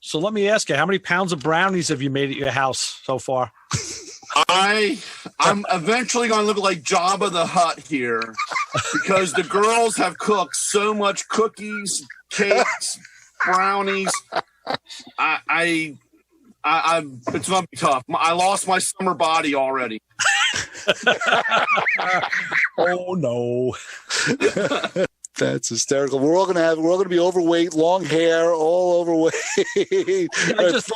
So let me ask you, how many pounds of brownies have you made at your house so far? I'm eventually going to look like Jabba the Hutt here because the girls have cooked so much cookies, cakes, brownies. It's going to be tough. I lost my summer body already. Oh no. That's hysterical. We're all gonna be overweight, long hair, all overweight. I just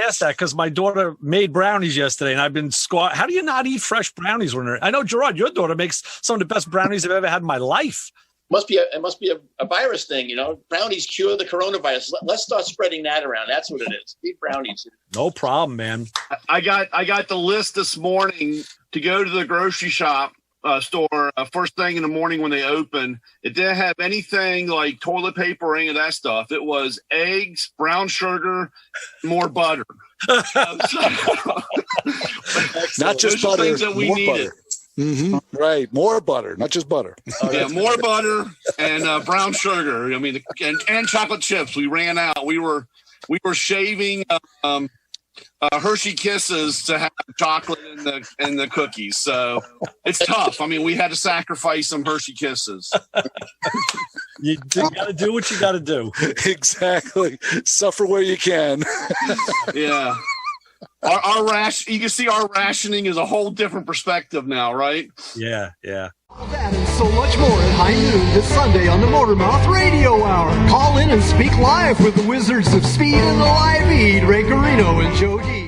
asked that because my daughter made brownies yesterday, and I've been How do you not eat fresh brownies when I know, Girard, your daughter makes some of the best brownies I've ever had in my life. It must be a virus thing, you know. Brownies cure the coronavirus. Let's start spreading that around. That's what it is. Eat brownies. No problem, man. I got the list this morning to go to the grocery store first thing in the morning when they open. It didn't have anything like toilet paper or any of that stuff. It was eggs, brown sugar, more butter. Not just butter, things that we more needed. butter. Mm-hmm. Right, more butter, not just butter. Yeah, more butter and brown sugar. I mean, and chocolate chips. We ran out. We were shaving Hershey Kisses to have chocolate in the cookies. So it's tough. I mean, we had to sacrifice some Hershey Kisses. You got to do what you got to do. Exactly. Suffer where you can. Yeah. You can see our rationing is a whole different perspective now, right? Yeah. All that and so much more at high noon this Sunday on the Motormouth Radio Hour. Call in and speak live with the Wizards of Speed and the Live Eat, Ray Carino and Joe D.